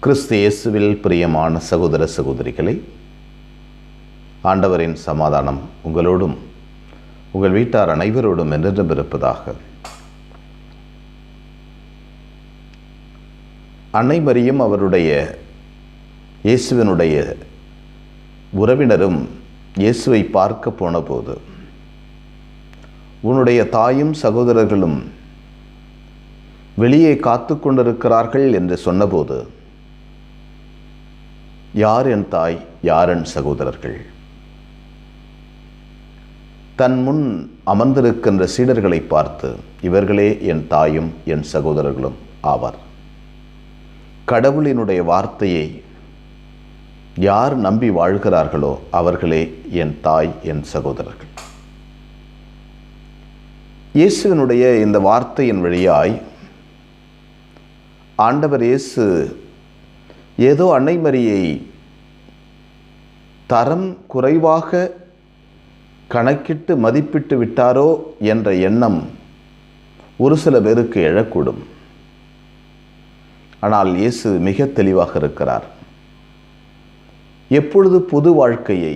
கிறிஸ்து இயேசுவில் பிரியமான சகோதர சகோதரிகளே, ஆண்டவரின் சமாதானம் உங்களோடும் உங்கள் வீட்டார் அனைவரோடும் என்றென்றும் இருப்பதாக. அன்னை மரியும் அவருடைய இயேசுவினுடைய உறவினரும் இயேசுவை பார்க்க போனபோது, உன்னுடைய தாயும் சகோதரர்களும் வெளியே காத்து கொண்டிருக்கிறார்கள் என்று சொன்னபோது, யார் என் தாய், யார் என் சகோதரர்கள்? தன் முன் அமர்ந்திருக்கின்ற சீடர்களை பார்த்து, இவர்களே என் தாயும் என் சகோதரர்களும் ஆவார். கடவுளினுடைய வார்த்தையை யார் நம்பி வாழ்கிறார்களோ அவர்களே என் தாய், என் சகோதரர்கள். இயேசுவினுடைய இந்த வார்த்தையின் வழியாய் ஆண்டவர் இயேசு ஏதோ அன்னை மரியை தரம் குறைவாக கணக்கிட்டு மதிப்பிட்டு விட்டாரோ என்ற எண்ணம் ஒரு சில பேருக்கு எழக்கூடும். ஆனால் இயேசு மிக தெளிவாக இருக்கிறார். எப்பொழுது புது வாழ்க்கையை,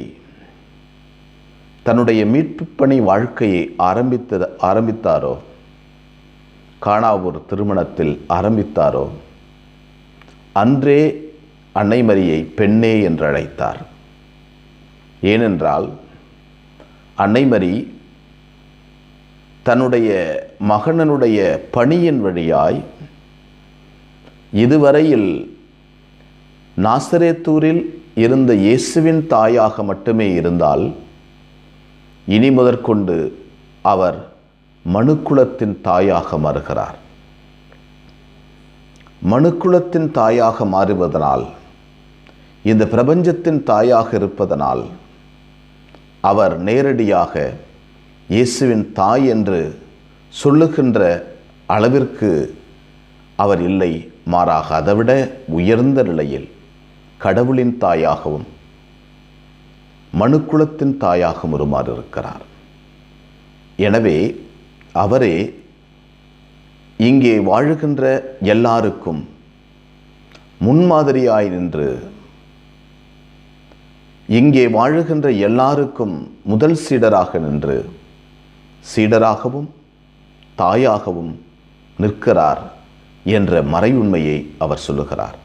தன்னுடைய மீட்பு பணி வாழ்க்கையை ஆரம்பித்தாரோ, கானா ஒரு திருமணத்தில் ஆரம்பித்தாரோ, அன்றே அன்னை மரியை பெண்ணே என்று அழைத்தார். ஏனென்றால் அன்னை மரி தன்னுடைய மகனனுடைய பணியின் வழியாய் இதுவரையில் நாசரேத்தூரில் இருந்த இயேசுவின் தாயாக மட்டுமே இருந்தால், இனி முதற்கொண்டு அவர் மனுக்குலத்தின் தாயாக மாறுகிறார். மனுக்குலத்தின் தாயாக மாறுவதனால், இந்த பிரபஞ்சத்தின் தாயாக இருப்பதனால், அவர் நேரடியாக இயேசுவின் தாய் என்று சொல்லுகின்ற அளவிற்கு அவர் இல்லை. மாறாக அதைவிட உயர்ந்த நிலையில் கடவுளின் தாயாகவும் மனுக்குலத்தின் தாயாகவும் உருமாறியிருக்கிறார். எனவே அவரே இங்கே வாழுகின்ற எல்லாருக்கும் முன்மாதிரியாய் நின்று, இங்கே வாழுகின்ற எல்லாருக்கும் முதல் சீடராக நின்று, சீடராகவும் தாயாகவும் நிற்கிறார் என்ற மறையுண்மையை அவர் சொல்லுகிறார்.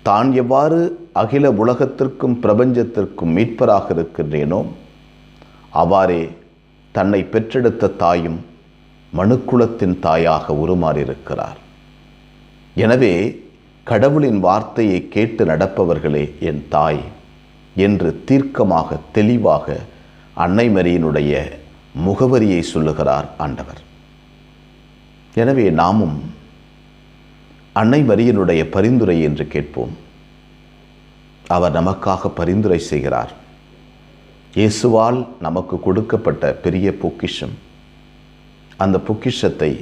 தான் எவ்வாறு அகில உலகத்திற்கும் பிரபஞ்சத்திற்கும் மீட்பராக இருக்கின்றேனோ, அவ்வாறே தன்னை பெற்றெடுத்த தாயும் மனுக்குலத்தின் தாயாக உருமாறியிருக்கிறார். எனவே கடவுளின் வார்த்தையை கேட்டு நடப்பவர்களே என் தாய் என்று தீர்க்கமாக தெளிவாக அன்னை மரியினுடைய முகவரியை சொல்லுகிறார் ஆண்டவர். எனவே நாமும் அன்னை மரியினுடைய பரிந்துரை என்று கேட்போம். அவர் நமக்காக பரிந்துரை செய்கிறார். இயேசுவால் நமக்கு கொடுக்கப்பட்ட பெரிய பொக்கிஷம், அந்த பொக்கிஷத்தை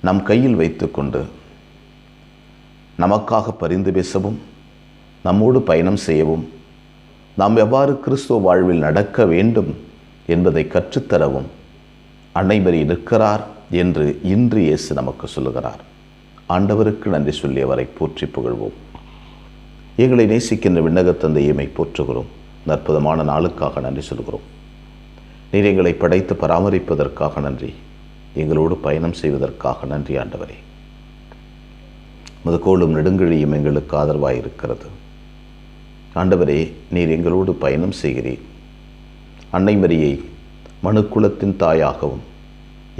நம் கையில் வைத்துக்கொண்டு நமக்காக பரிந்து பேசவும், நம்மோடு பயணம் செய்யவும், நாம் எவ்வாறு கிறிஸ்துவ வாழ்வில் நடக்க வேண்டும் என்பதை கற்றுத்தரவும் அன்னை மரி நிற்கிறார் என்று இன்று இயேசு நமக்கு சொல்லுகிறார். ஆண்டவருக்கு நன்றி சொல்லி அவரை போற்றி புகழ்வோம். எங்களை நேசிக்கின்ற விண்ணகத் தந்தையை போற்றுகிறோம். அற்புதமான நாளுக்காக நன்றி சொல்கிறோம். நீர் எங்களை படைத்து பராமரிப்பதற்காக நன்றி. எங்களோடு பயணம் செய்வதற்காக நன்றி ஆண்டவரே. முதுகோளும் நெடுங்கழியும் எங்களுக்கு ஆதரவாக இருக்கிறது. ஆண்டவரே, நீர் எங்களோடு பயணம் செய்கிறீர். அன்னை மரியை மனுக்குலத்தின் தாயாகவும்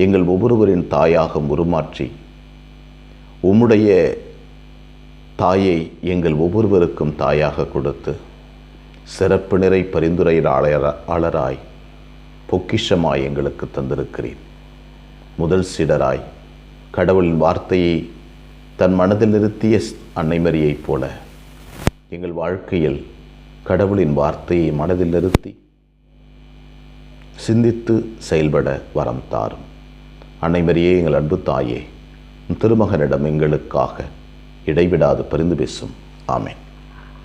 எங்கள் ஒவ்வொருவரின் தாயாகவும் உருமாற்றி, உம்முடைய தாயை எங்கள் ஒவ்வொருவருக்கும் தாயாக கொடுத்து, சிறப்பு நிறை பரிந்துரையாளராய் பொக்கிஷமாய் எங்களுக்கு தந்திருக்கிறீர். முதல் சீடராய் கடவுளின் வார்த்தையை தன் மனதில் நிறுத்திய அன்னை மரியைப் போல எங்கள் வாழ்க்கையில் கடவுளின் வார்த்தையை மனதில் நிறுத்தி சிந்தித்து செயல்பட வரம் தாரும். அன்னை மரியே, எங்கள் அன்பு தாயே, திருமகனிடம் எங்களுக்காக இடைவிடாது பரிந்து பேசும். ஆமென்.